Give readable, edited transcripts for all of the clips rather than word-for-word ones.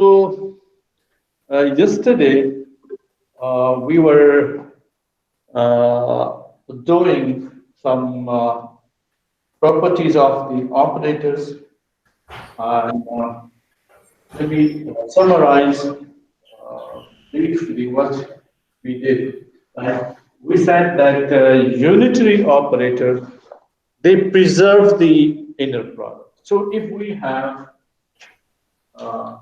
So yesterday we were doing some properties of the operators, and let me summarize briefly what we did. Right? We said that unitary operators, they preserve the inner product. So if we have uh,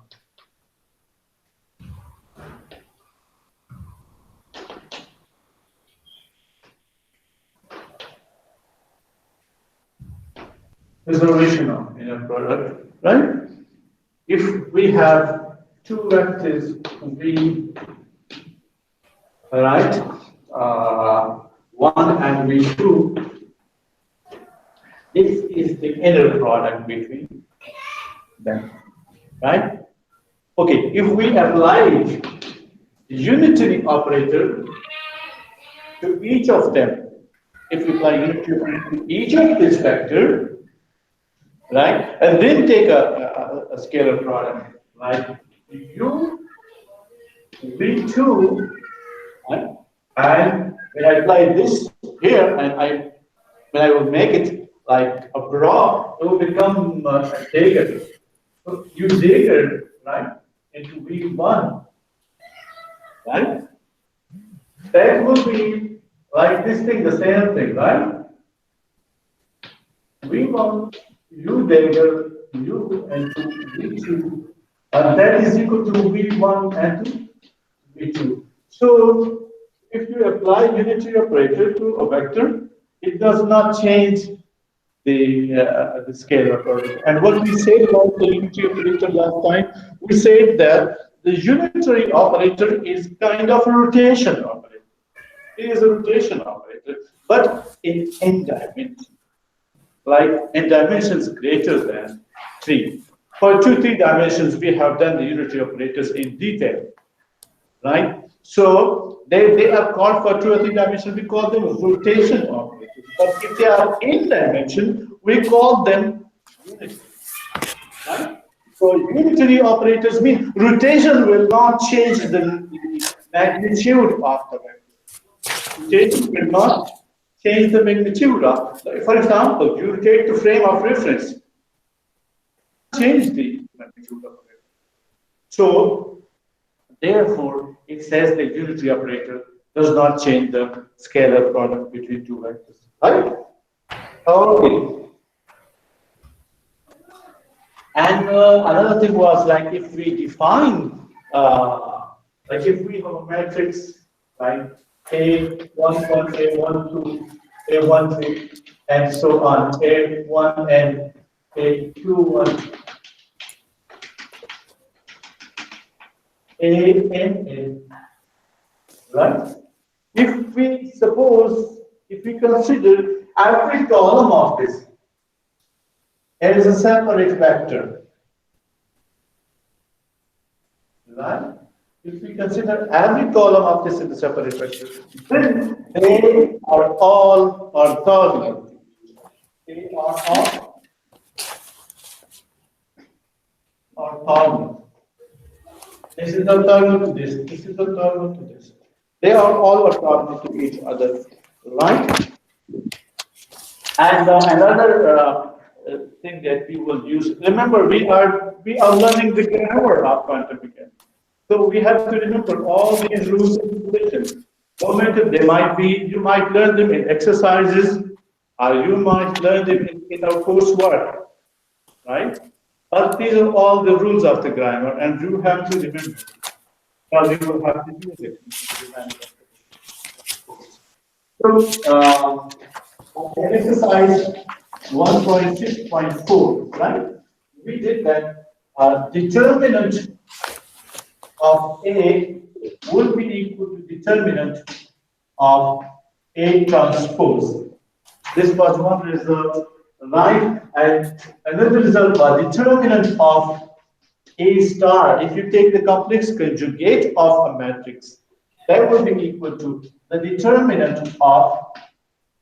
preservation of inner product, right? If we have two vectors V, right, one and V2, this is the inner product between them, right? Okay, if we apply the unitary operator to each of them, if we apply unitary operator to each of this vector, right, and then take a scalar product, like U V2, right? And when I apply this here, and when I will make it like a bra, it will become a dagger. So you dagger, right, into V1, right? That will be like this thing, the same thing, right? V1, U dagger, U into V2, and that is equal to V1 and to V2. So if you apply unitary operator to a vector, it does not change the scalar product. And what we said about the unitary operator last time, we said that the unitary operator is kind of a rotation operator. It is a rotation operator, but in n dimensions, like in dimensions greater than 3. For 3 dimensions, we have done the unitary operators in detail, right? So they are called for 2 or 3 dimensions, we call them rotation operators. But if they are in dimension, we call them unitary, right? So unitary operators mean rotation will not change the magnitude of the vector. Rotation will not change the magnitude of. For example, you take the frame of reference, change the magnitude of the vector. So therefore, it says the unitary operator does not change the scalar product between two vectors. Right? Okay. And another thing was like if we define, like if we have a matrix, like A11, A12, A13, and so on, A1 and A21. ANN, right? If we suppose, if we consider every column of this as a separate vector, right? If we consider every column of this as a separate vector, then they are all orthogonal. They are all orthogonal. This is orthogonal to this. This is orthogonal to this. They are all orthogonal to each other, right? And another thing that we will use. Remember, we are learning the grammar of quantum mechanics. So we have to remember all these rules and regulations. Momentum, they might be. You might learn them in exercises, or you might learn them in our coursework, right? But these are all the rules of the grammar, and you have to remember, or you will have to use it. So, exercise 1.6.4, right? We did that. Determinant of A would be equal to determinant of A transpose. This was one result, right? And another result was determinant of A star. If you take the complex conjugate of a matrix, that will be equal to the determinant of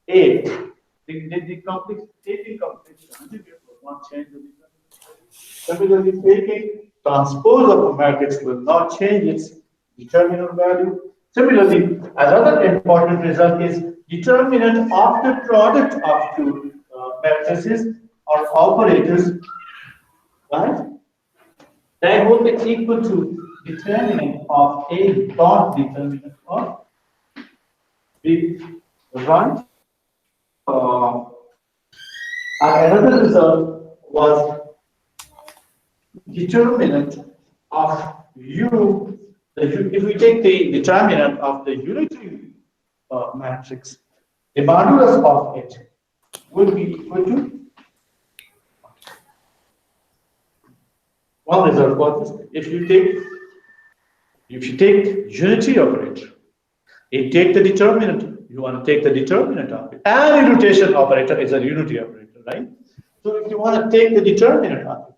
A. The complex, taking complex conjugate will not change the determinant. Similarly, taking transpose of a matrix will not change its determinant value. Similarly, another important result is determinant of the product of two matrices or operators, right? They will be equal to determinant of A dot determinant of B, right? And another result was determinant of U. If we take the determinant of the unitary matrix, the modulus of it will be equal to one result was this. If you take unity operator, you take the determinant, you want to take the determinant of it. Any rotation operator is a unity operator, right? So if you want to take the determinant of it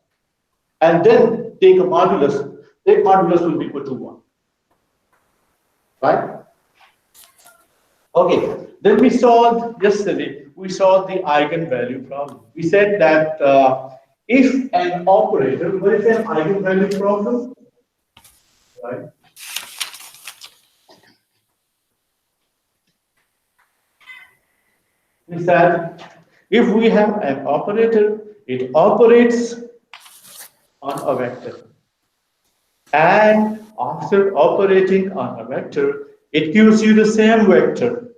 and then take a modulus, that modulus will be equal to 1. Right? Okay, then we solved yesterday, we solved the eigenvalue problem. We said that if an operator, what is an eigenvalue problem? Right? We said if we have an operator, it operates on a vector. And after operating on a vector, it gives you the same vector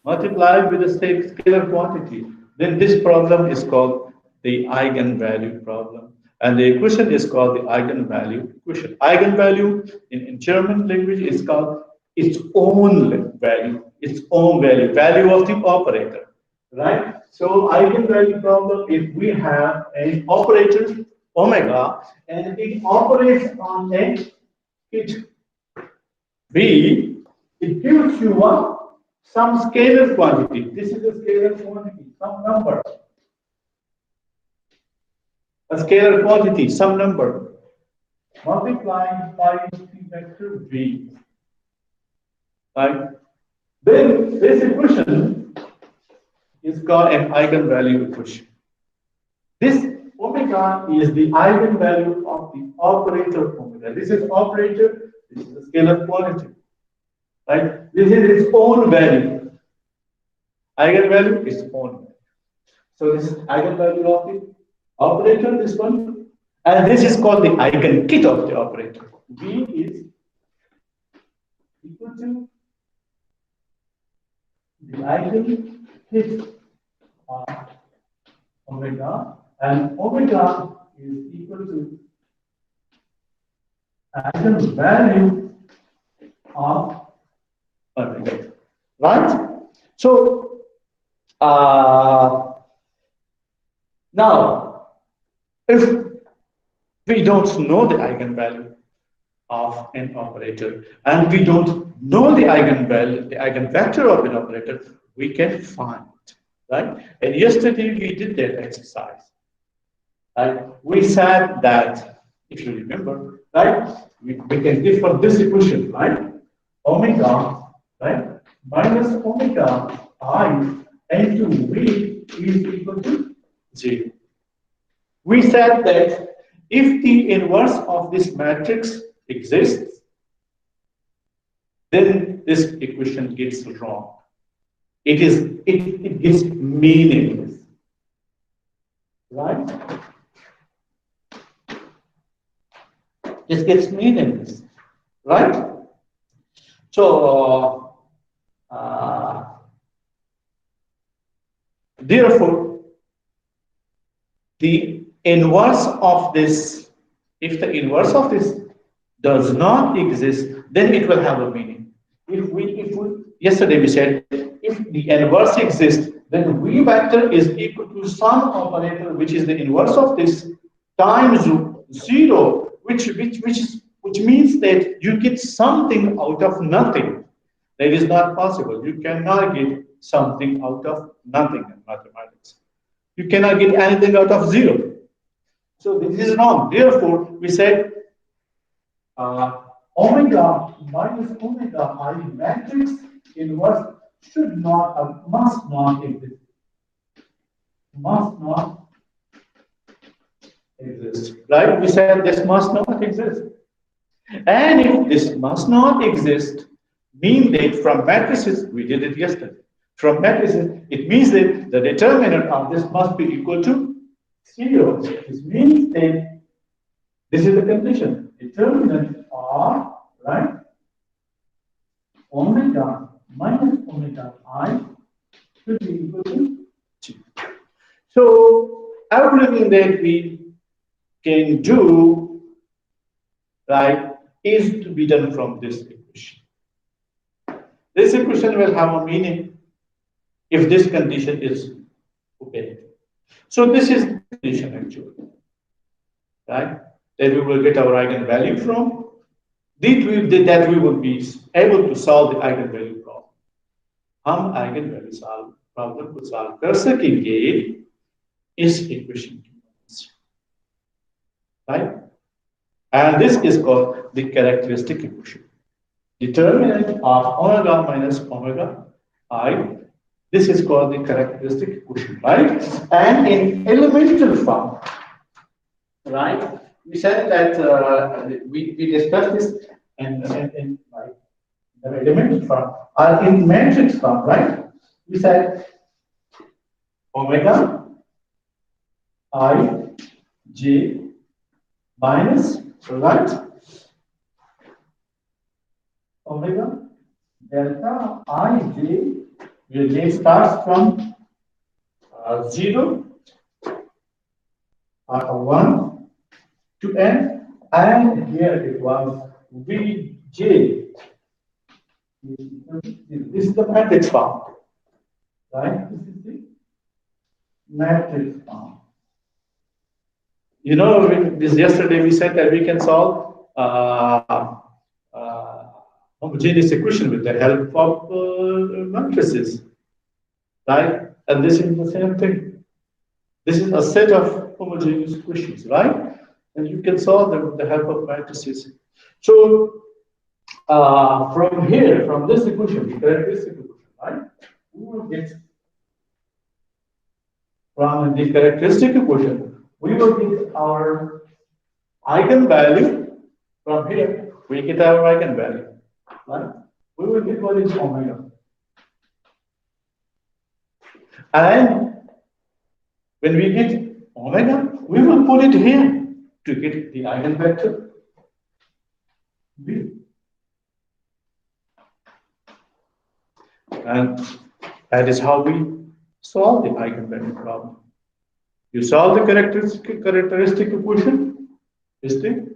multiplied with the same scalar quantity. Then this problem is called the eigenvalue problem. And the equation is called the eigenvalue equation. Eigenvalue in German language is called its own value, value of the operator. Right? So eigenvalue problem, if we have an operator omega and it operates on a it B, it gives you what? Some scalar quantity. This is a scalar quantity, some number. A scalar quantity, some number, multiplied by the vector V. Right? Then this equation is called an eigenvalue equation. This omega is the eigenvalue of the operator omega. This is operator, this is the scalar quantity. Right? This is its own value. Eigenvalue is own value. So this is eigenvalue of the operator, this one. And this is called the eigenkit of the operator. V is equal to the eigenkit of omega, and omega is equal to eigenvalue of omega. Right? So now, if we don't know the eigenvalue of an operator and we don't know the eigenvalue, the eigenvector of an operator, we can find it, right? And yesterday we did that exercise. Right? We said that, if you remember, right, we can give from this equation, right? Omega, right, minus omega I into V is equal to 0. We said that if the inverse of this matrix exists, then this equation gets wrong. It gets meaningless. Right? It gets meaningless. Right? So therefore, the inverse of this, if the inverse of this does not exist, then it will have a meaning. If we yesterday we said if the inverse exists, then V vector is equal to some operator which is the inverse of this times 0, which means that you get something out of nothing. That is not possible. You cannot get something out of nothing in mathematics. You cannot get anything out of 0. So this is wrong. Therefore, we said omega minus omega I matrix inverse should not, must not exist. Must not exist, right? We said this must not exist. And if this must not exist, mean that from matrices, we did it yesterday. From matrices, it means that the determinant of this must be equal to 0. This means that this is the condition. Determinant of, right, omega minus omega I should be equal to 2. So everything that we can do, right, is to be done from this equation. This equation will have a meaning if this condition is obeyed. So this is the condition actually, right? That we will get our eigenvalue from. That we will be able to solve the eigenvalue problem. हम eigenvalue solve problem को solve कर सकेंगे इस equation की मदद से, right? And this is called the characteristic equation. Determinant of omega minus omega I. This is called the characteristic equation, right? And in elemental form, right? We said that we discussed this in like the elemental form or in matrix form, right? We said omega I j minus, right? Omega delta I j, where j starts from 0 or 1 to n, and here it was Vj. This is the matrix form, right? This is the matrix form. You know, yesterday we said that we can solve homogeneous equation with the help of matrices, right? And this is the same thing. This is a set of homogeneous equations, right? And you can solve them with the help of matrices. So from here, from this equation, the characteristic equation, right? We will get from the characteristic equation, we will get our eigenvalue. From here, we get our eigenvalue, right? We will get what is omega. And when we get omega, we will put it here to get the eigenvector V. And that is how we solve the eigenvalue problem. You solve the characteristic equation, is the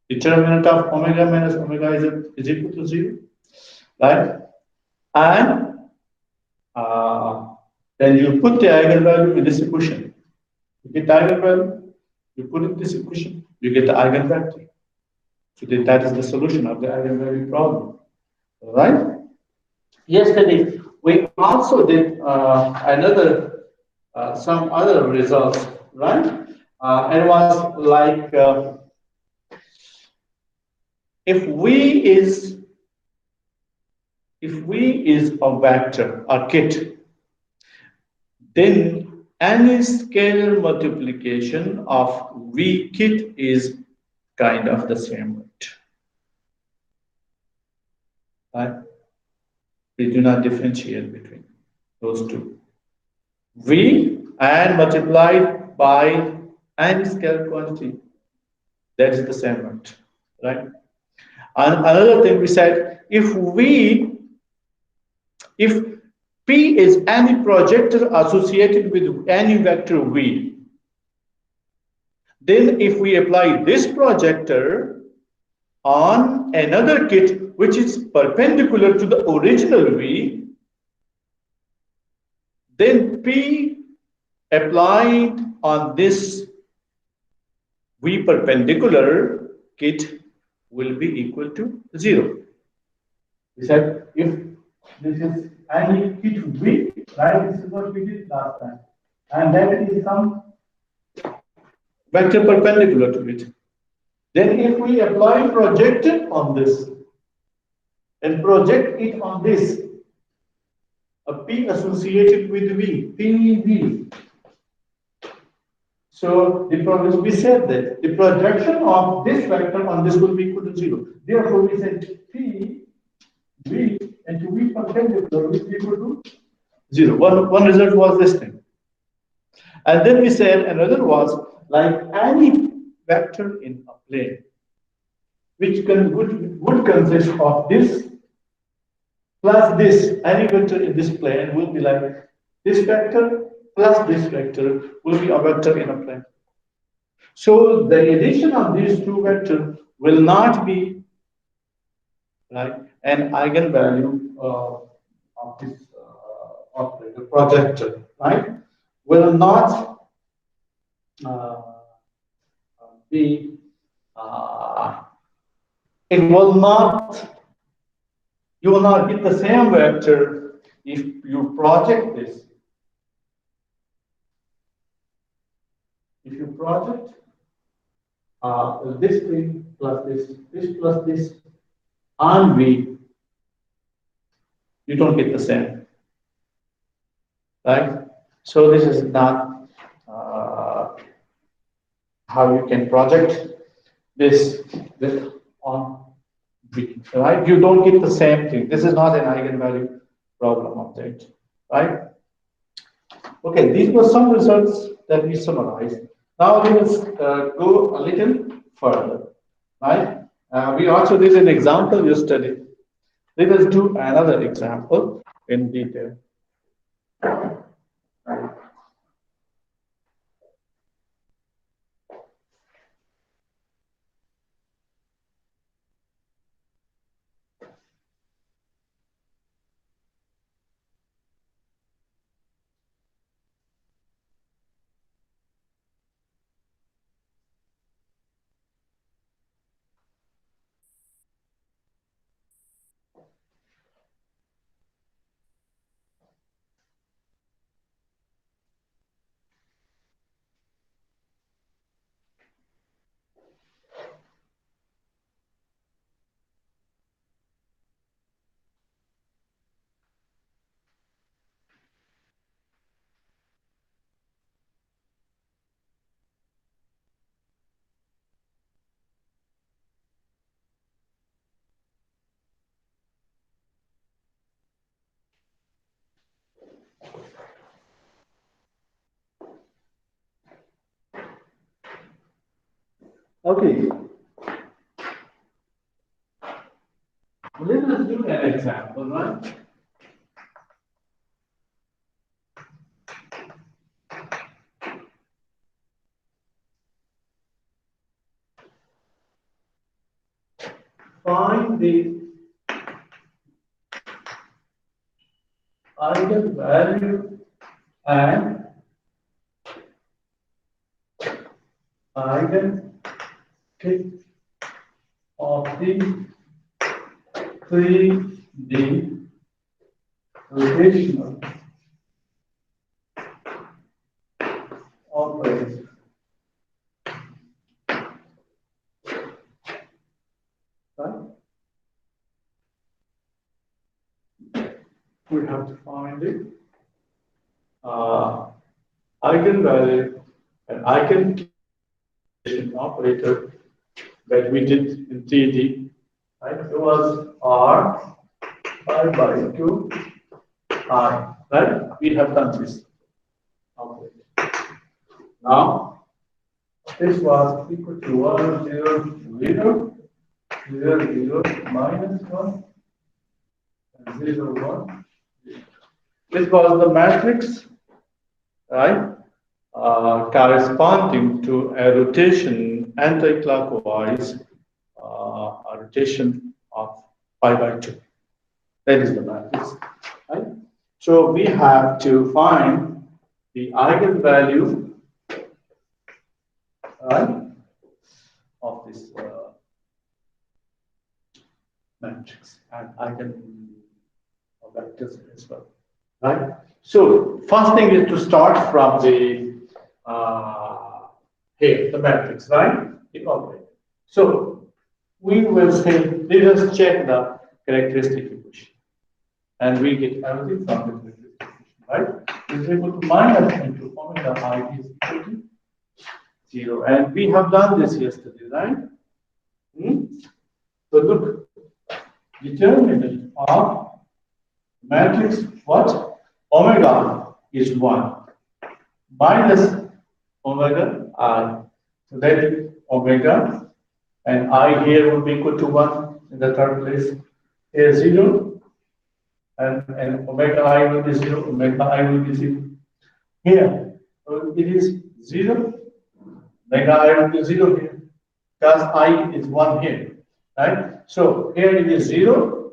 determinant of omega minus omega is equal to 0, right? And then you put the eigenvalue in this equation. You get the eigenvalue, you put in this equation, you get the eigenvector. So that is the solution of the eigenvalue problem, right? Yesterday, we also did some other results, right? It was like if V is a vector or kit, then any scalar multiplication of V kit is kind of the same weight. Right? We do not differentiate between those two. V and multiplied by any scalar quantity, that is the same weight, right? And another thing we said, if P is any projector associated with any vector V, then if we apply this projector on another kit which is perpendicular to the original V, then P applied on this V perpendicular kit will be equal to 0. We said if this is any kit V, right? This is what we did last time, and that is some vector perpendicular to it. Then if we apply projector on this and project it on this, a P associated with V, PV. So we said that the projection of this vector on this will be equal to 0. Therefore, we said P, V, and to V perpendicular will be equal to 0. One result was this thing. And then we said another was like any vector in a plane, which would consist of this plus this. Any vector in this plane will be like this vector plus this vector will be a vector in a plane. So the addition of these two vectors will not be like an eigenvalue of this operator projector, right? Will not be it will not, you will not get the same vector if you project this. If you project this thing plus this on V, you don't get the same, right? So this is not how you can project this on V, right? You don't get the same thing. This is not an eigenvalue problem update, right? Okay, these were some results that we summarized. Now let us go a little further, right? We also did an example yesterday. Let us do another example in detail. Okay. Let us do an example, right? Find the eigenvalue and eigenkit of the 3D rotational operator. Right? We have to find it. Eigenvalue and eigenkit operator that we did in 3D. Right? It was R pi by 2 I. Right? We have done this. Okay. Now, this was equal to 1, 0, 0, 0, 0, minus 1, and 0, 1. This was the matrix, right? Corresponding to a rotation anti-clockwise, a rotation of pi by 2. That is the matrix, right? So we have to find the eigenvalue, right, of this matrix and eigenvectors as well, right? So first thing is to start from the here, the matrix, right? Okay. So we will say, let us check the characteristic equation. And we get everything from the characteristic equation, right? Is equal to minus into omega I is equal to 0. And we have done this yesterday, right? So look, determinant of matrix what? Omega is 1 minus omega I. So that is omega, and I here will be equal to 1 in the third place. Here 0, and omega I will be 0, omega I will be 0. Here, so it is 0, omega I will be 0 here, because I is 1 here, right? So here it is 0,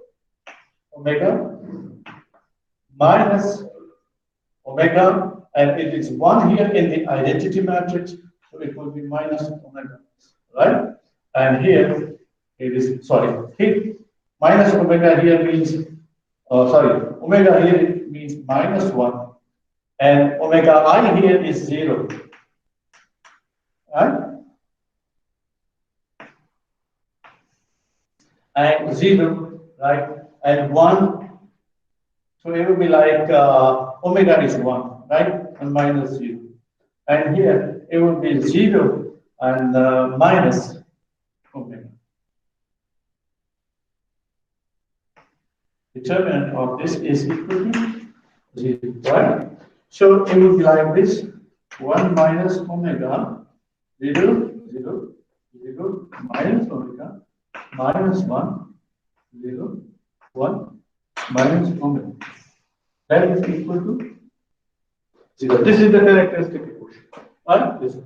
omega, minus omega, and it is 1 here in the identity matrix, so it will be minus omega, right? And here it is, sorry, here, minus omega here means, omega here means minus 1, and omega I here is 0, right? And 0, right? And 1, so it will be like omega is 1, right? And minus 0. And here it will be 0 and minus omega. Determinant of this is equal to 0, right? So it will be like this: 1 minus omega, 0, 0, 0, minus omega, minus 1, 0, 1, minus omega. That is equal to 0. This is the characteristic equation, right? This.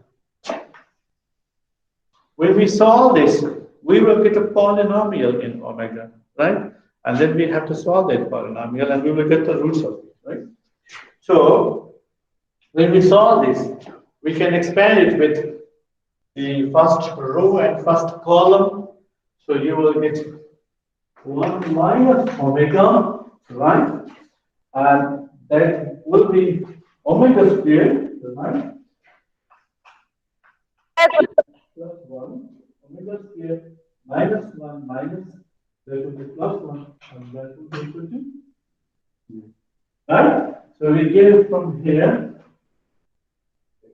When we solve this, we will get a polynomial in omega, right? And then we have to solve that polynomial, and we will get the roots of it, right? So when we solve this, we can expand it with the first row and first column. So you will get 1 minus omega, right? And that will be omega squared, right? Plus 1, omega squared minus 1 minus, that will be plus 1, and that will be equal to 0. Right? So we get it from here.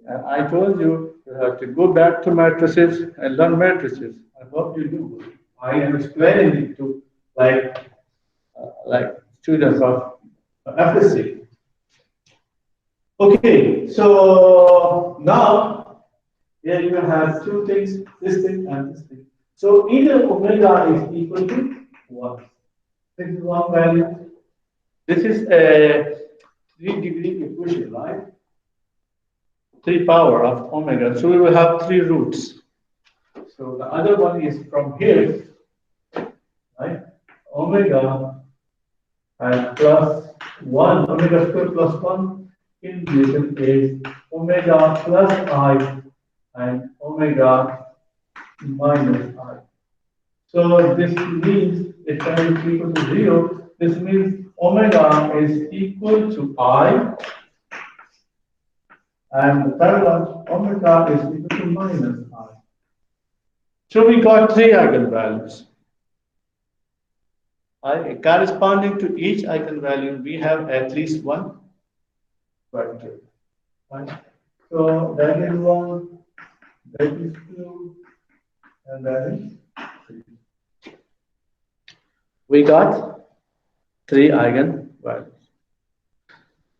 And I told you, you have to go back to matrices and learn matrices. I hope you do. I am explaining it to like students of FSC. Okay, so now here you have two things, this thing and this thing. So either omega is equal to 1. This is one value. This is a 3-degree equation, right? 3 power of omega. So we will have 3 roots. So the other one is from here, right? Omega and plus 1, omega squared plus 1 in relation is omega plus I and omega minus I. So this means if I is equal to 0, this means omega is equal to I, and the third one, omega is equal to minus I. So we got 3 eigenvalues. Corresponding to each eigenvalue, we have at least one vector. Right? So that is 1, that is 2, and that is 3. We got 3 eigenvalues.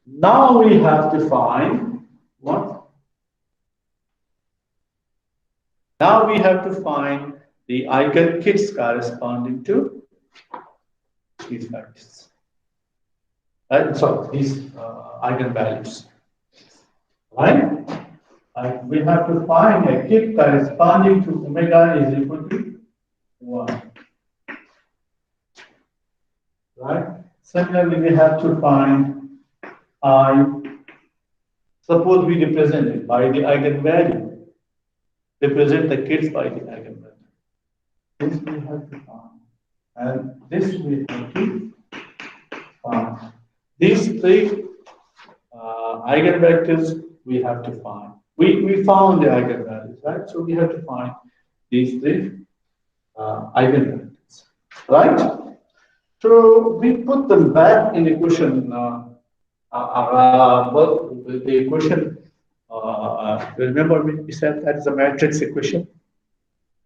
Now we have to find what? Now we have to find the eigenkits corresponding to these values. These eigenvalues. Right? We have to find a kit corresponding to omega is equal to 1. Right? Similarly, we have to find I. Suppose we represent it by the eigenvalue. Represent the kits by the eigenvalue. This we have to find. And this we have to find. These 3 eigenvectors we have to find. We found the eigenvalues, right? So we have to find these 3 eigenvectors, right? So we put them back in the equation, the equation remember we said that is a matrix equation?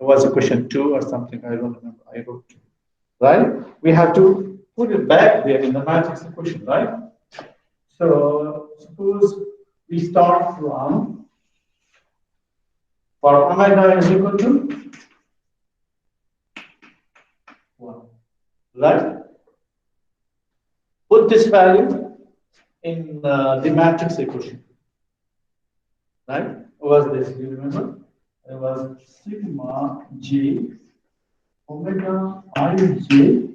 It was equation 2 or something, I don't remember. I wrote 2. Right? We have to put it back there in the matrix equation, right? So suppose we start from, for omega is equal to 1, right? Put this value in the matrix equation, right? What was this? Do you remember? It was sigma j omega ij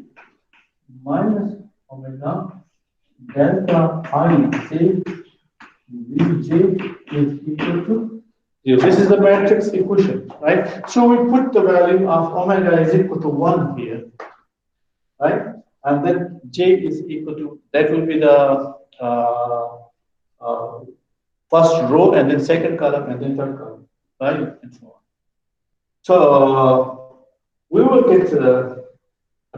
minus omega delta ij vj is equal to 0. This is the matrix equation, right? So we put the value of omega is equal to 1 here, right? And then j is equal to, that will be the first row, and then second column, and then third column, right? And so on. So we will get a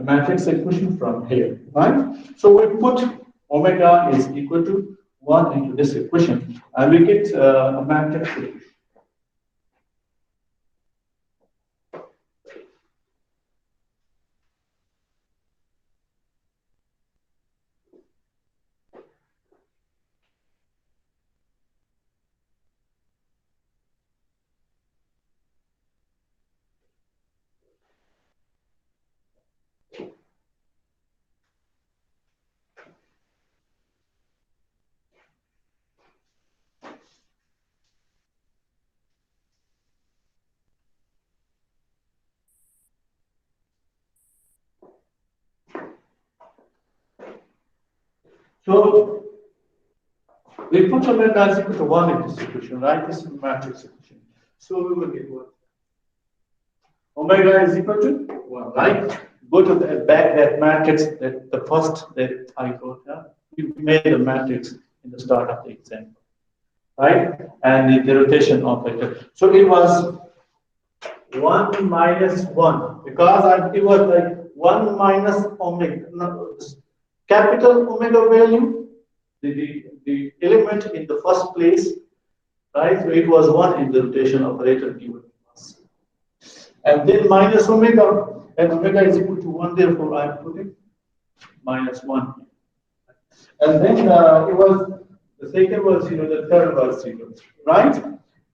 matrix equation from here, right? So we put omega is equal to 1 into this equation, and we get a matrix equation. So we put omega is equal to 1 in this equation, right? This is the matrix equation. So we will get what? Omega is equal to 1, right? Go to the back that matrix, that the first that I wrote. We made the matrix in the start of the example, right? And the rotation operator. So it was 1 minus 1, because it was like 1 minus omega, no, capital omega value, the element in the first place, right? So it was 1 in the rotation operator given to us. And then minus omega, and omega is equal to 1, therefore I am putting minus 1. And then it was, the second was 0, the third was 0, right?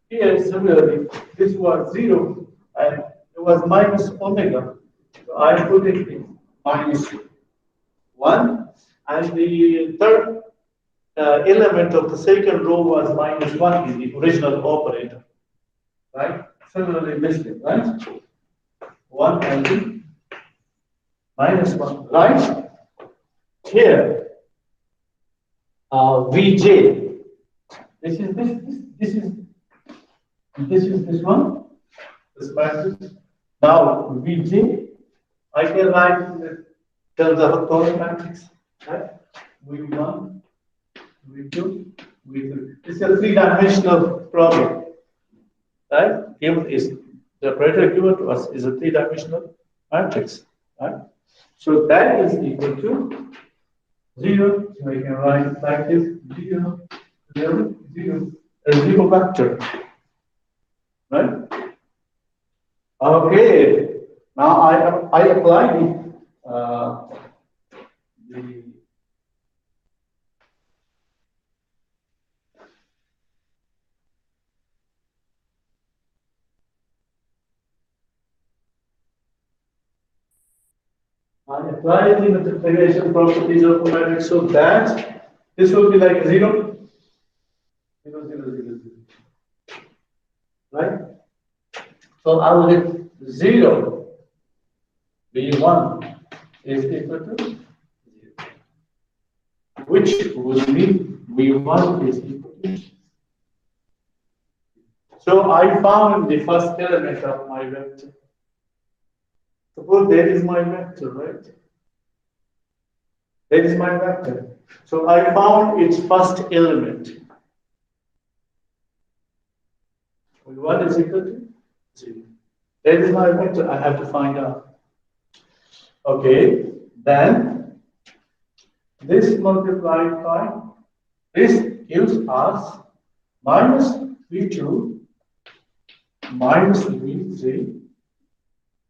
Here, similarly, this was 0, and it was minus omega. So I put it in minus 1, and the third element of the second row was minus 1 in the original operator, right? Similarly, this thing, right? 1 and 2, minus 1, right? Here, Vj, this is this one, this matrix. Now Vj, I can write the terms of a closed matrix, right? V1, V2, V3. It's a three-dimensional problem, right? Given is the operator given to us is a three-dimensional matrix, right? So that is equal to 0. So I can write like this: 0, 0, 0, a 0 vector, right? Okay. Now I apply the I apply the multiplication properties of the matrix so that this will be like 0, 0, 0, 0, 0, right? So I will get 0, V1 is equal to 0, which would mean V1 is equal to 0. So I found the first element of my vector. Suppose that is my vector, right? That is my vector. So I found its first element. V1 is equal to 0. That is my vector. I have to find out. Okay, then this multiplied by this gives us minus V2 minus V3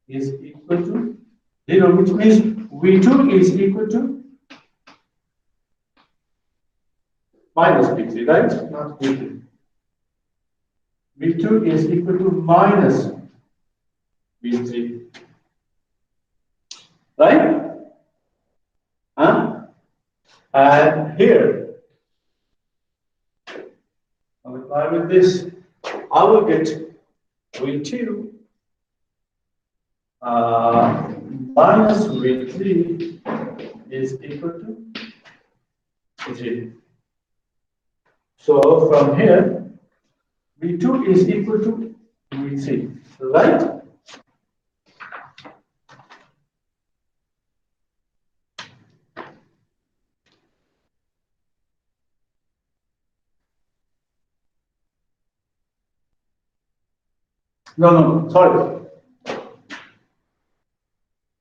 is equal to 0, which means V2 is equal to minus V3, right? Not V3. V2 is equal to minus V3, right? Huh? And here, I'll apply with this, I will get V2 minus V3 is equal to 0. So from here, V2 is equal to V3, right? No, sorry.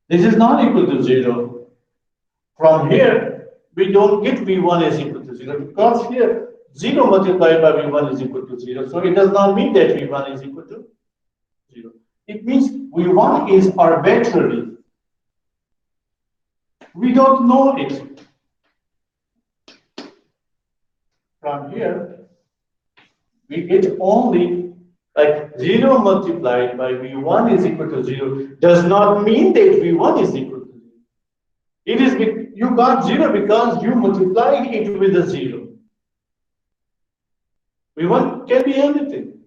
This is not equal to 0. From here, we don't get V1 is equal to 0 because here 0 multiplied by V1 is equal to 0. So it does not mean that V1 is equal to 0. It means V1 is arbitrary. We don't know it. From here, we get only like 0 multiplied by V1 is equal to 0 does not mean that V1 is equal to 0. It is, you got 0 because you multiplied it with a 0. V1 can be anything.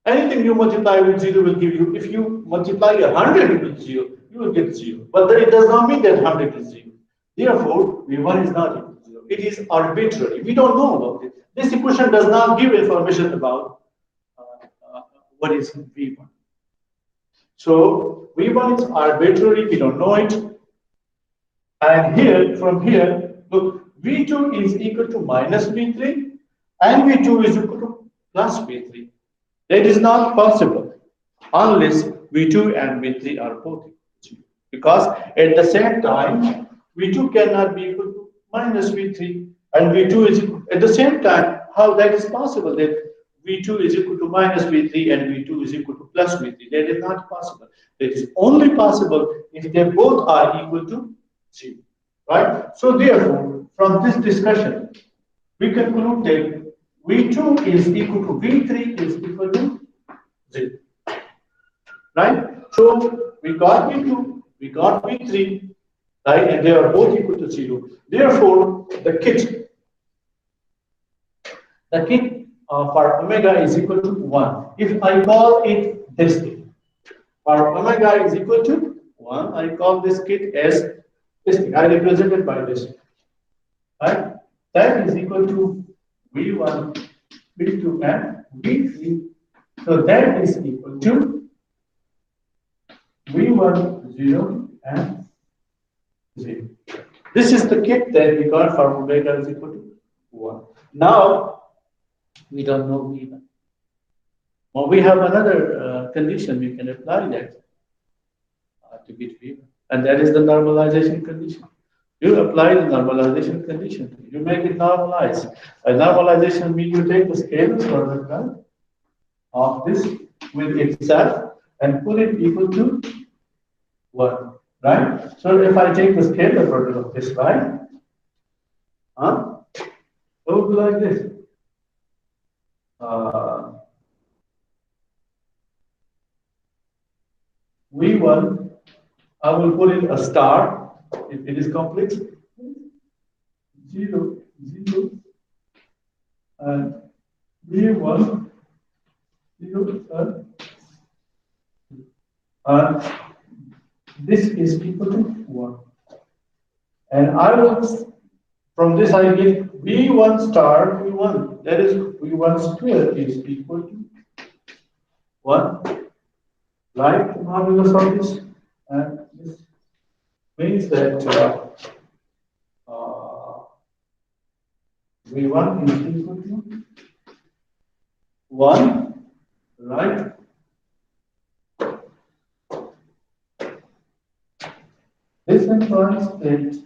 Anything you multiply with 0 will give you, if you multiply 100 with 0, you will get 0. But it does not mean that 100 is 0. Therefore, V1 is not equal to 0. It is arbitrary. We don't know about it. This equation does not give information about what is V1. So, V1 is arbitrary, we don't know it. And here, from here, look, V2 is equal to minus V3 and V2 is equal to plus V3. That is not possible unless V2 and V3 are both equal to 0. Because at the same time, V2 cannot be equal to minus V3 and V2 is equal. At the same time, how that is possible that V2 is equal to minus V3 and V2 is equal to plus V3? That is not possible. That is only possible if they both are equal to 0. Right? So therefore, from this discussion, we conclude that V2 is equal to V3 is equal to 0. Right? So we got V2, we got V3, right? And they are both equal to 0. Therefore, the kit for omega is equal to 1. If I call it this thing, for omega is equal to 1, I call this kit as this thing. I represent it by this. Right? That is equal to V1, V2, and V3. So that is equal to V1, 0, and 0. This is the kit that we got for omega is equal to 1. Now, we don't know V1. Well, we have another condition we can apply that to get V1. And that is the normalization condition. You apply the normalization condition. You make it normalize. By normalization means you take the scalar product of this with itself and put it equal to 1. Right? So if I take the scalar product of this, right? It would be like this. V1, I will put in a star if it is complex. 0, 0, and V1, 0, and this is equal to 1. And I will, from this I get V1 star V1, that is V1 square is equal to 1. Right? Modulus of this, and this means that V1 is equal to 1, right? This implies that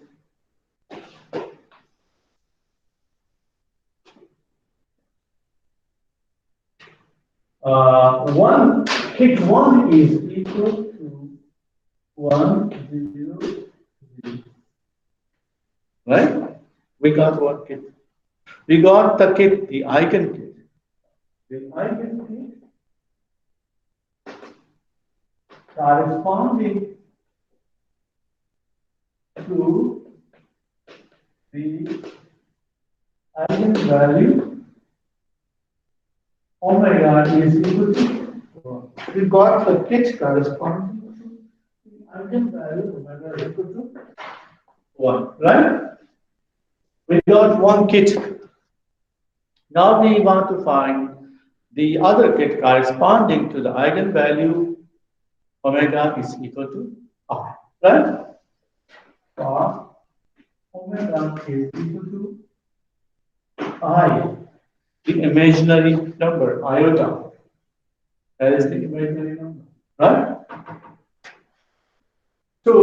1 kit 1 is equal to 1 0 0. Right? We got one kit. We got the kit, the eigen kit. The eigen kit corresponding to the eigenvalue omega is equal to 1. We got the kit corresponding to the eigenvalue omega is equal to 1, right? We got one kit. Now we want to find the other kit corresponding to the eigenvalue omega is equal to I, right? For omega is equal to I, the imaginary number, iota. That is the imaginary number, right? So,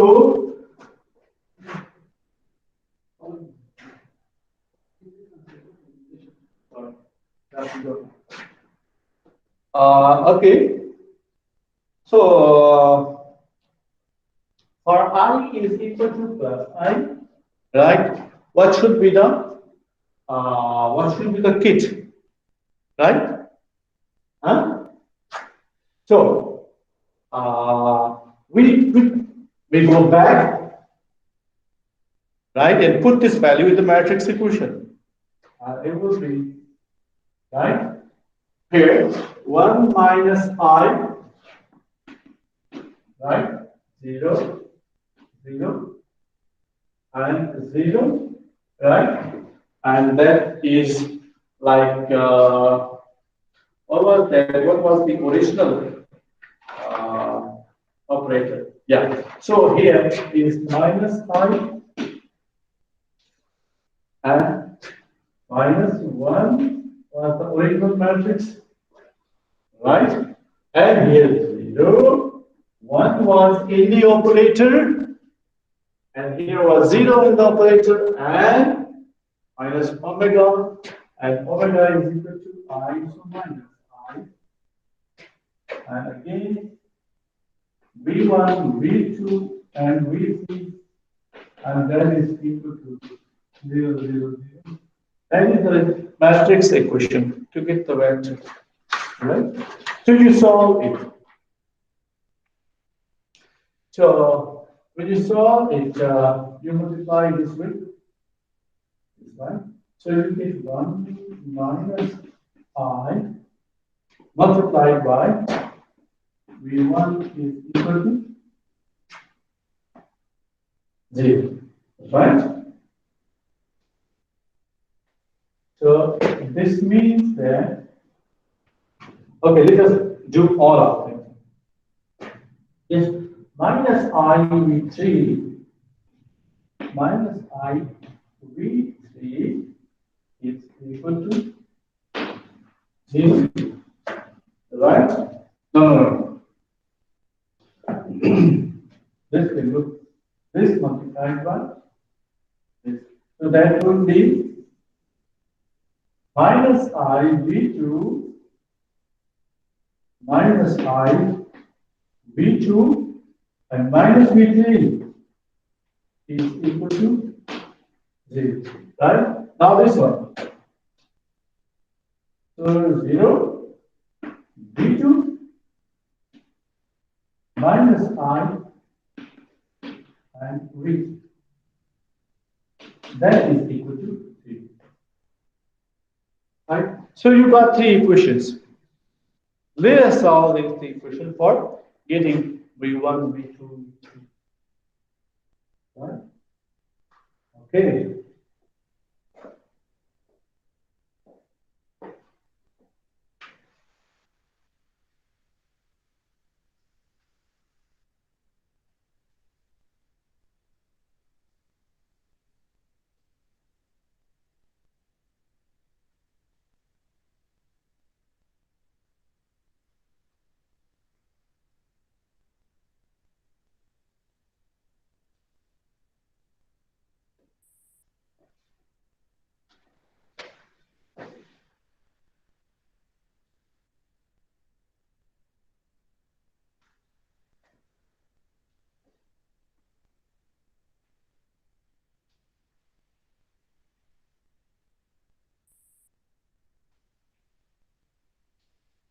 okay. So, for I is equal to plus I, right? What should be the kit, right? Huh? So, we go back, right, and put this value in the matrix equation. It will be, right, here 1 minus I, right, 0 0 and 0, right, and that is like what was that? What was the original operator? Yeah. So here is minus I and minus 1 was the original matrix, right? And here is 0. 1 was in the operator, and here was 0 in the operator, and minus omega, and omega is equal to I, so minus I. And again, V1, V2, and V3, and that is equal to 0, 0, 0. That is the matrix equation to get the vector, right? So you solve it. So when you solve it, you multiply this with this one. So you get 1 minus I multiplied by V1 is equal to 0, right? So this means that, okay, let us do all of them. If minus I V3 minus I V3 is equal to 0, right? No. This will look, this multiplied by this. So that would be minus I V2 minus I V2 and minus V3 is equal to 0, right? Now this one. So 0, V2 minus I and V. That is equal to 3. Right? So you got 3 equations. Let us solve these 3 equations for getting V1, V2, V3. Right? Okay.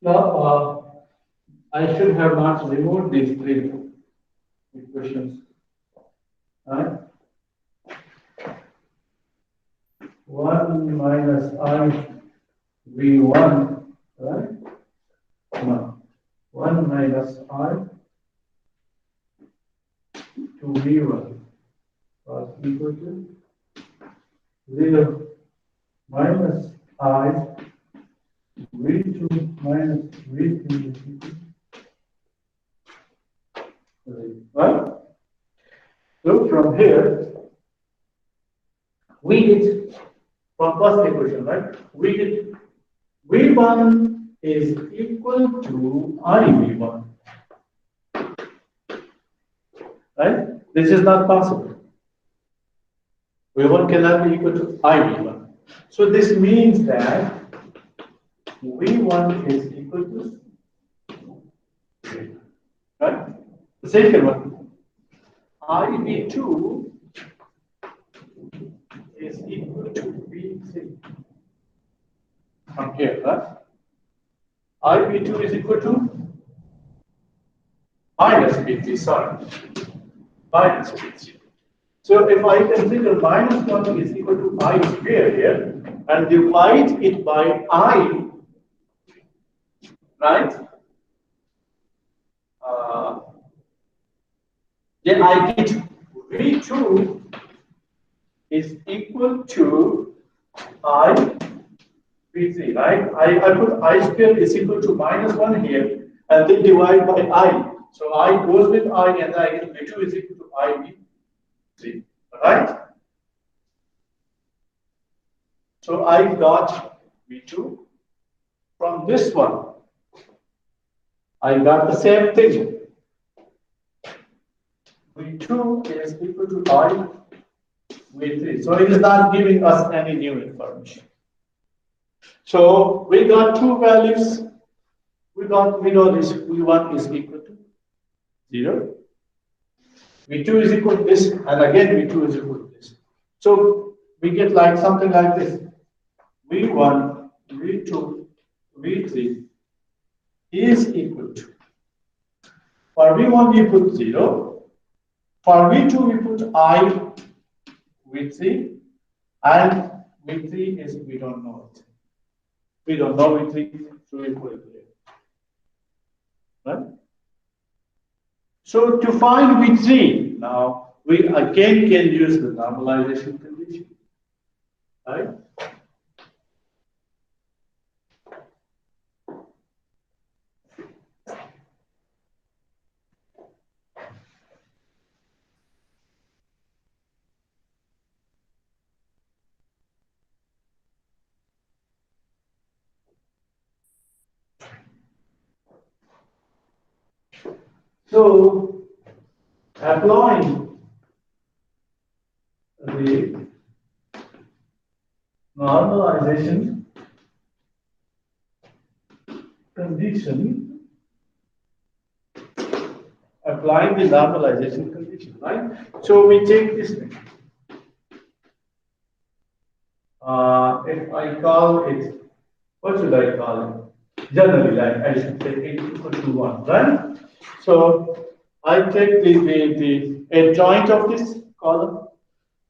Now, I should have not removed these three equations. Right? 1 minus I V1, right? No. 1 minus I to V1 was equal to 0 minus I V2 minus V3 is equal to 0. Right? So from here, we get from first equation, right? We get V1 is equal to IV1. Right? This is not possible. V1 cannot be equal to IV1. So this means that V1 is equal to 0. Right? The second one, IV2 is equal to V3. From here, right? IV2 is equal to minus V3, sorry. Minus V3. So if I consider minus 1 is equal to I square here and divide it by I, right? Then I get V2 is equal to I V3, right? I put I square is equal to minus 1 here and then divide by I. So I goes with I and I get V2 is equal to I V3, right? So I got V2 from this one. I got the same thing. V2 is equal to I V3. So it is not giving us any new information. So we got two values. We know this V1 is equal to 0. V2 is equal to this, and again V2 is equal to this. So we get like something like this. V1, V2, V3 is equal to. For V1 we put 0. For V2 we put I V3, and V3 is we don't know it. We don't know V3, so we put it here. Right? So to find V3, now we again can use the normalization condition. Right? So, applying the normalization condition, right? So we take this thing. If I call it, what should I call it? Generally, I should take it equal to 1, right? So I take the adjoint of this column.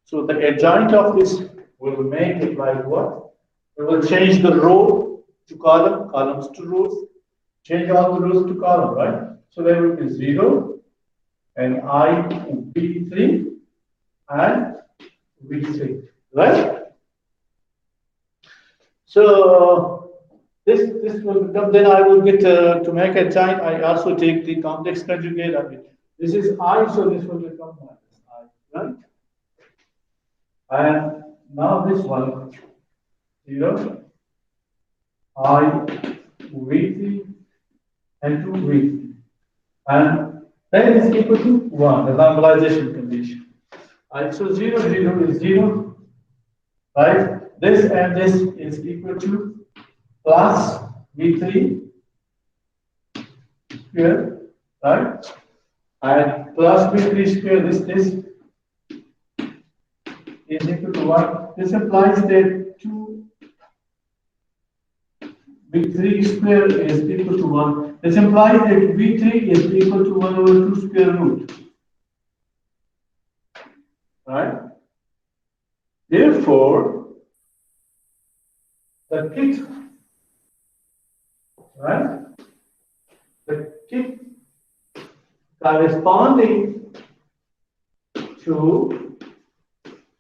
So the adjoint of this will make it like what? We will change the row to column, columns to rows, change all the rows to column, right? So there will be 0 and I V3 and V3, right? So this will become, then I will get to make a giant. I also take the complex conjugate of it. This is I, so this will become minus I, right? And now this one, 0, I V3 and 2 V3. And then is equal to 1, the normalization condition. Right, so 0, 0 is 0, right? This and this is equal to plus V3 square, right? And plus V3 square, this is equal to 1. This implies that 2 V3 square is equal to 1. This implies that V3 is equal to 1 over 2 square root. Right? Therefore, the kit, right? The kit corresponding to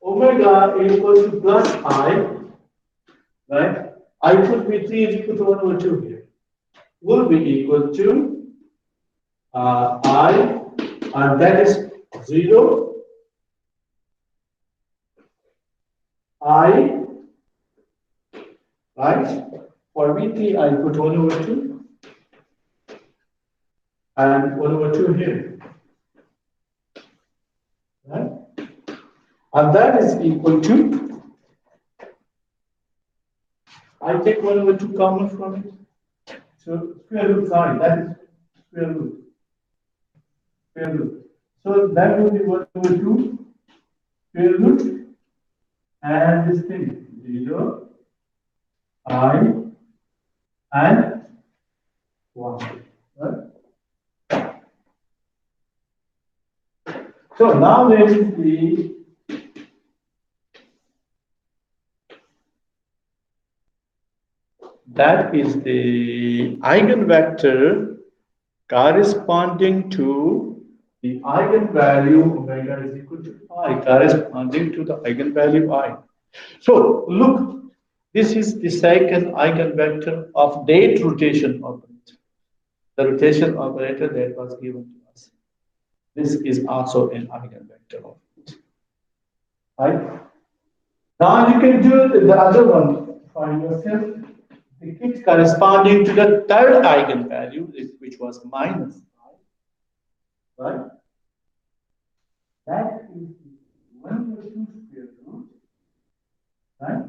omega equals to plus I, right? I put V3 is equal to 1 over 2 here. Will be equal to I, and that is 0. I, right? For V3, I put 1 over 2 and 1 over 2 here, right? And that is equal to, I take 1 over 2 common from it. So square root, sorry, that is square root. Square root. So that will be 1 over 2 square root, and this thing 0, I, and 1. Right? So now there is the eigenvector corresponding to the eigenvalue omega is equal to I, corresponding to the eigenvalue I. So look, this is the second eigenvector of date rotation operator. The rotation operator that was given to us. This is also an eigenvector of it. Right? Now you can do the other one for yourself. The kit corresponding to the third eigenvalue, which was minus I, right? That is 1 over 2 square root, right?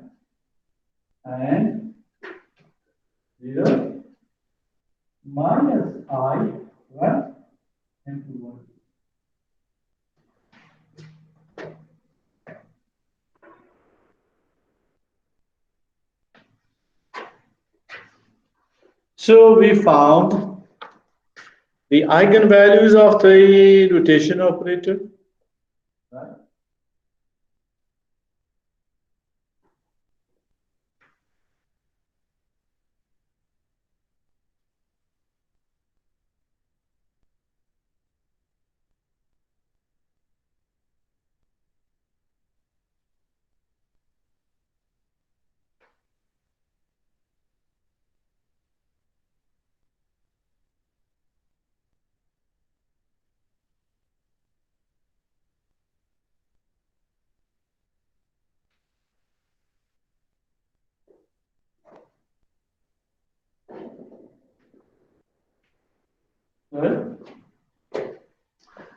And 0 minus I, right? Into 1. So we found the eigenvalues of the rotation operator, right? Right?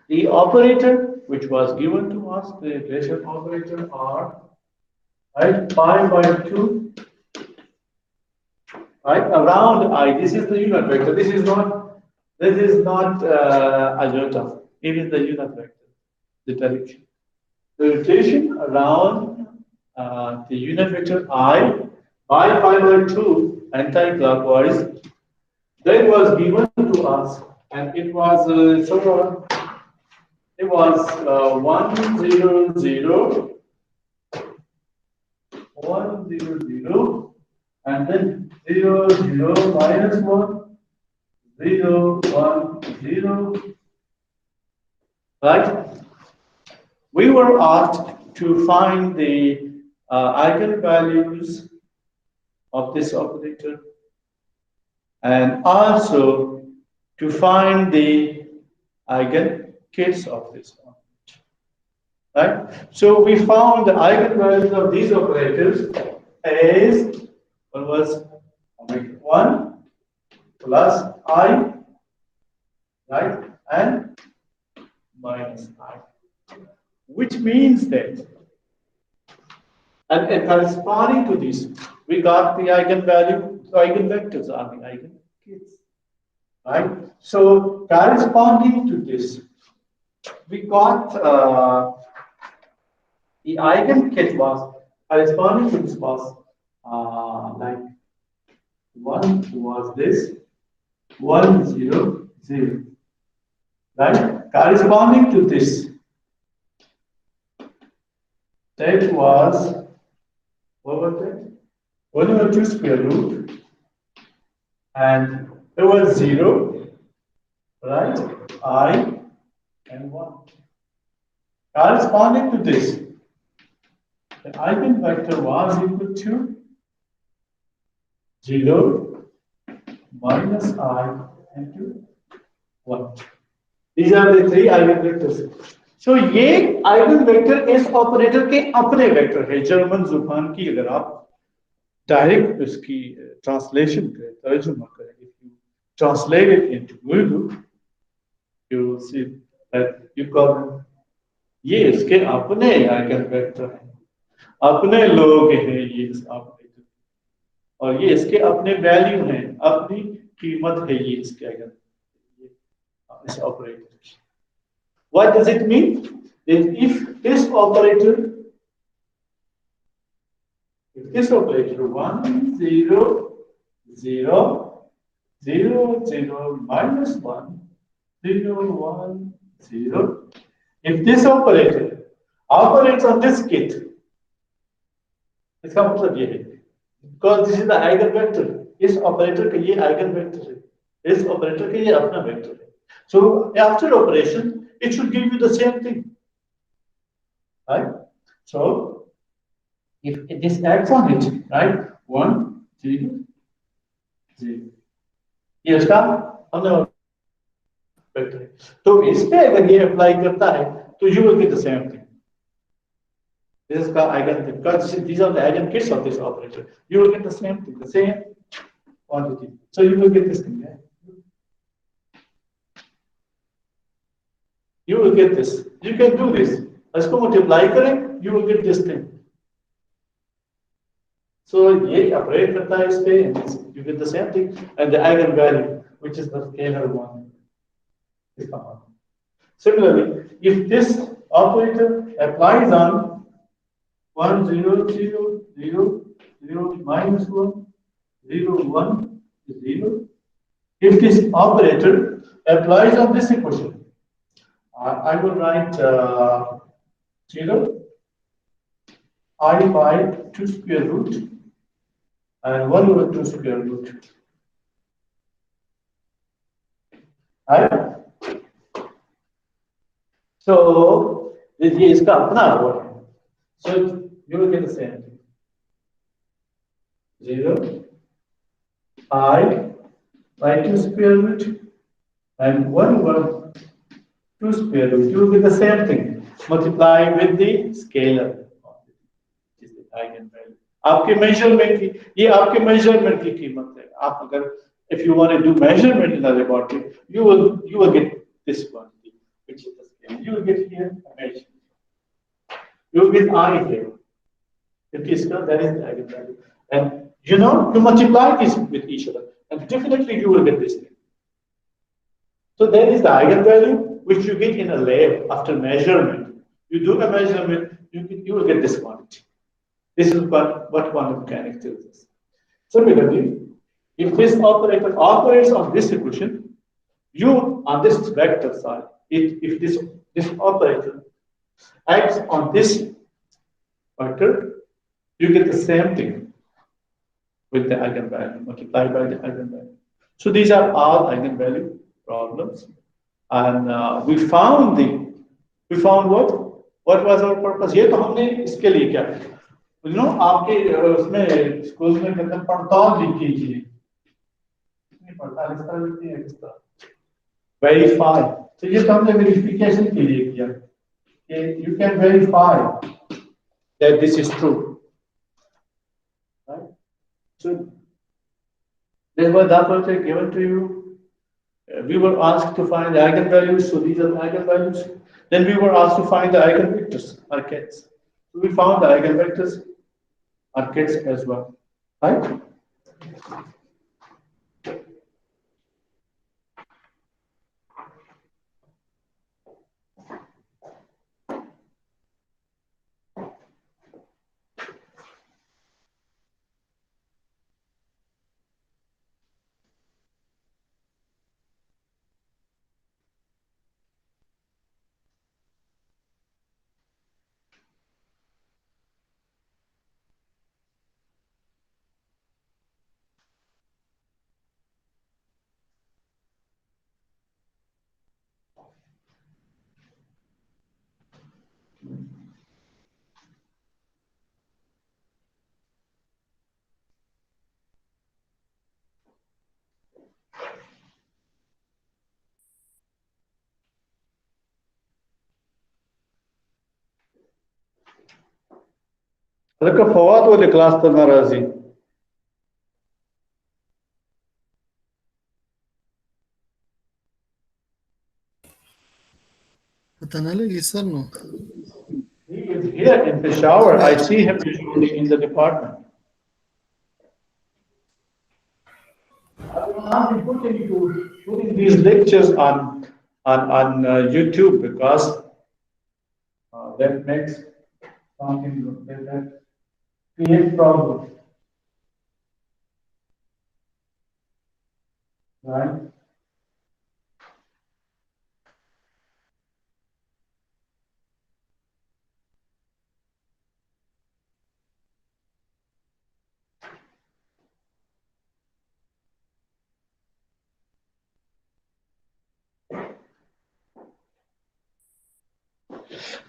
The operator which was given to us, the rotation operator R, right, pi by 2, right, around I. This is the unit vector. This is not iota. It is the unit vector, the direction. The rotation around the unit vector I by pi by 2 anti-clockwise, that was given to us, and it was it was 1 0 0 1 0 0, and then 0 0 minus 1 0 1 0, right? We were asked to find the eigenvalues of this operator and also to find the eigenkits of this operator, right? So we found the eigenvalues of these operators as what was 1 plus I, right, and minus I, which means that, and corresponding to this, we got the eigenvalue, the eigenvectors are the eigenkits, right? So corresponding to this, we got the eigenkit was corresponding to this was like 1 was this, 1, 0, 0. Right? Corresponding to this, that was, what was that? 1 over 2 square root, and it was 0, right? I and 1. Corresponding to this, the eigenvector was equal to 0 minus I into 1. These are the three eigenvectors. So ये eigenvector इस operator के अपने vector है. German जुबान की अगर आप direct उसकी ट्रांसलेशन करें, तर्जुमा करें, if you translate it into Urdu, you will see that you call them, ये इसके अपने eigenvector हैं, अपने लोग हैं ये इस ऑपरेटर, और ये इसके अपने वैल्यू हैं, अपनी कीमत है ये इसके आइगन, इस ऑपरेटर की. What does it mean? If this operator 1, 0, 0, 0, 0, minus 1, 0, 1, 0, if this operator operates on this kit, इसका मतलब ये है, because this is the eigenvector, इस operator का ये eigenvector है, इस operator का ये अपना vector है. So after operation, it should give you the same thing, right? So if this acts on it, right? 1, 0, 0. ये इसका हमने vector है. तो इस पे अगर ये apply करता है, तो you will get the same thing. This is called eigen, because these are the eigen kits of this operator. You will get the same thing, the same quantity. So you will get this thing. Yeah? You will get this. You can do this. इसको multiply करें, you will get this thing. So ये operate करता है इस पे, and you get the same thing, and the eigenvalue, which is the scalar one, is common. Similarly, if this operator applies on 1, 0, 0, 0, 0, minus 1, 0, 1, 0. If this operator applies on this equation, I will write 0, I phi 2 square root, and 1 over 2 square root. Right? So, this is इसका अपना हुआ है. So, you will get the same thing. 0, I by 2 square root, and 1 over 2 square root. You will get the same thing. Multiply with the scalar, which is the eigenvalue. आपके measurement की, ये आपके measurement की कीमत है. आप अगर, if you want to do measurement in the laboratory, you will get this quantity, which is the scale. You will get here a measure. You will get I here. If is that is the eigenvalue, and you multiply this with each other, and definitely you will get this thing. So that is the eigenvalue which you get in a lab after measurement. You do a measurement, you will get this quantity. This is what quantum mechanics tells us. Similarly, if this operator operates on this equation, you on this vector side, if this operator acts on this vector, you get the same thing with the eigenvalue multiplied by the eigenvalue. So these are all eigenvalue problems, and we found what? What was our purpose? ये तो हमने इसके लिए क्या किया? आपके उसमें school में कहते हैं पड़ताल भी कीजिए. पड़ताल इस तरह लिखती है, किस तरह? Verify. तो ये तो हमने वेरिफिकेशन के लिए किया. You can verify that this is true. Right? So this was that was given to you. We were asked to find the eigenvalues, so these are the eigenvalues. Then we were asked to find the eigenvectors, or kits. So we found the eigenvectors, or kits as well. Right? هذاك فوات ولا كلاس تاعنا رازي؟ He is here in the shower. I see him usually in the department. I will not be putting these lectures on YouTube because that makes something that creates problems, right?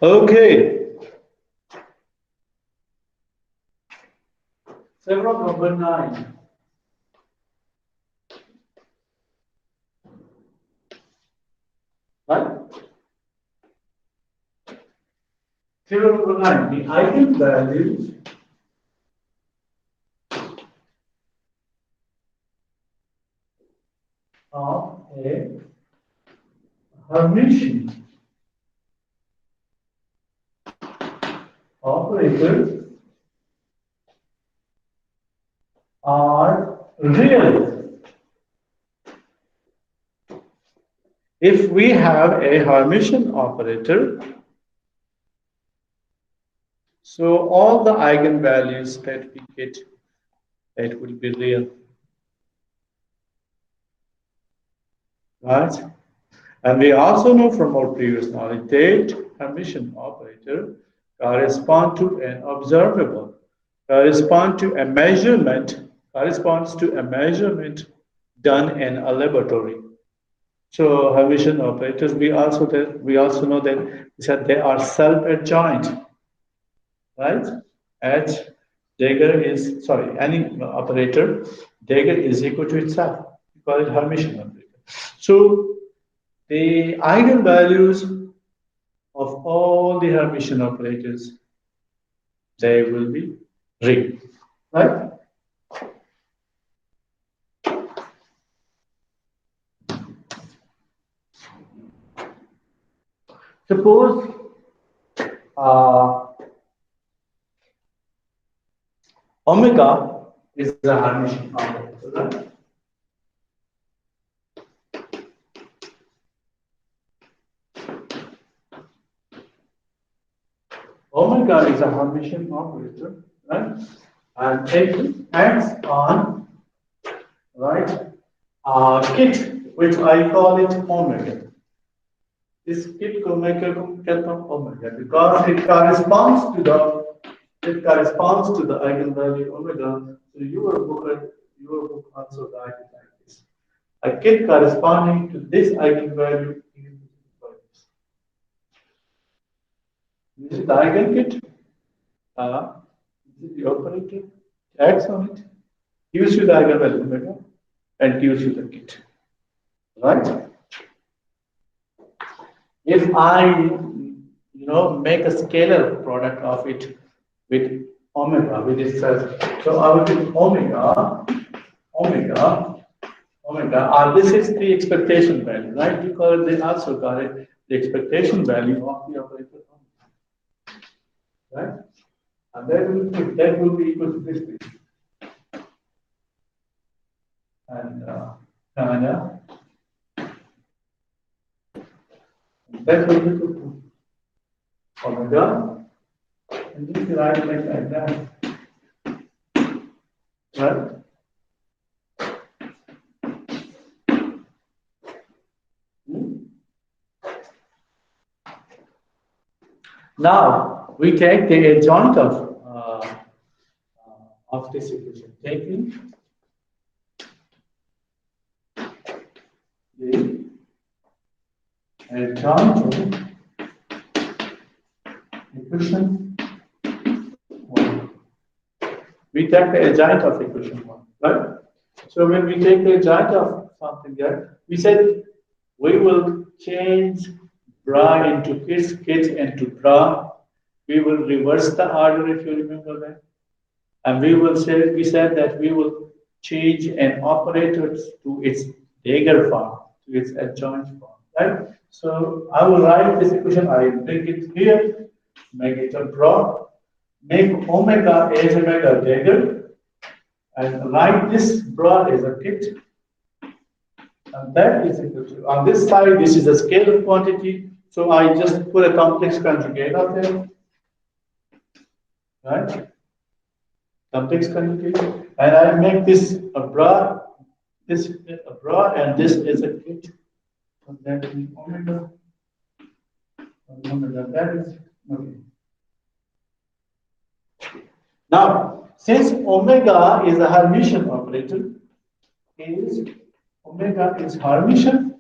Okay. Several number 9. Right? Theorem number 9. The eigenvalues of a Hermitian operator are real if we have a Hermitian operator. So all the eigenvalues that we get, that will be real, right? And we also know from our previous knowledge that Hermitian operator correspond to an observable, corresponds to a measurement done in a laboratory. So Hermitian operators, we also know that they are self-adjoint, right? At dagger is any operator, dagger is equal to itself. We call it Hermitian operator. So the eigenvalues of all the Hermitian operators, they will be real, right? Suppose omega is a Hermitian operator, right? Omega is a Hermitian operator, right? And it acts on, right, kit, which I call it omega. This kit को मैं क्या कहता हूँ omega because it corresponds to the eigenvalue omega. So your book also write it like this. A kit corresponding to this eigenvalue is this is the eigenkit. This is the operator. Acts on it. Gives you the eigenvalue omega and gives you the kit. Right? If I make a scalar product of it with omega, with itself, so I will do omega, this is the expectation value, right? Because they also got it, the expectation value of the operator, right? And that will be equal to this thing. And that will be equal to omega, and this is right like that, right? Now we take the adjoint of this equation, taking the adjoint of equation 1. We take the adjoint of equation 1, right? So when we take the adjoint of something there, we said we will change bra into kids into bra, we will reverse the order, if you remember that. And we said that we will change an operator to its Dagger form, to its adjoint form, right? So I will write this equation, I bring it here, make it a draw, make omega as omega Dagger, and write this draw as a kit. And that is equal to, on this side, this is a scalar quantity, so I just put a complex conjugate out there, right? Complex conjugate, and I make this a bra, and this is a kit. So that is omega, that is okay. Now, since omega is a Hermitian operator, omega is Hermitian,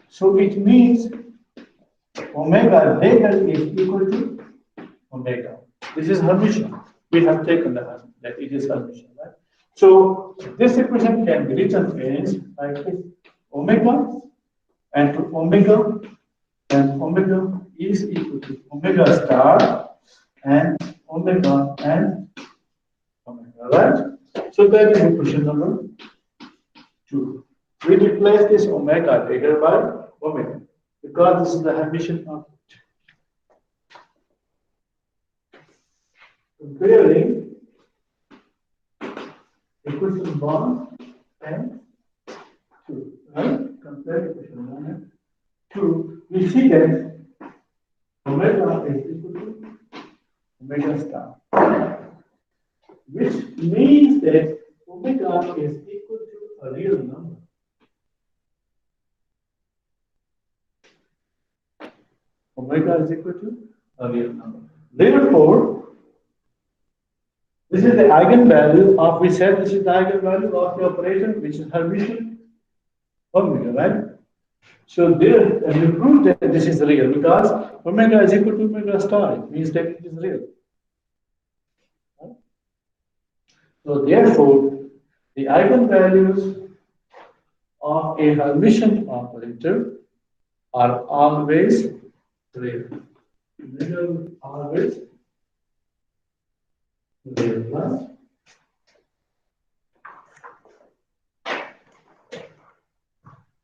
so it means omega Dagger is equal to omega. This is Hermitian. We have taken that it is Hermitian, right? So this equation can be written as like this: omega and to omega, and omega is equal to omega star and omega and omega, right? So that is equation number 2. We replace this omega Dagger by omega because this is the Hermitian object. Comparing equation 1 and 2, right? Compare equation 1 and 2. We see that omega is equal to omega star, which means that omega is equal to a real number. Omega is equal to a real number. Therefore, this is the eigenvalue of, we said this is the eigenvalue of the operator, which is Hermitian omega, right? So there, and you prove that this is real because omega is equal to omega star. It means that it is real. Right? So therefore, the eigenvalues of a Hermitian operator are always real. Omega always real, right?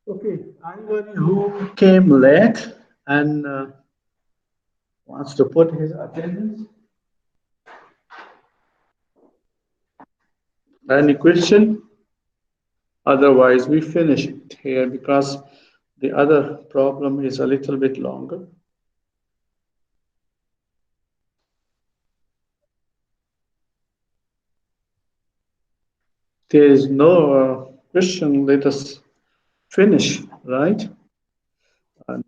Okay, anybody who came late and wants to put his attendance? Any question? Otherwise, we finish it here because the other problem is a little bit longer. There is no question. Let us finish, right? And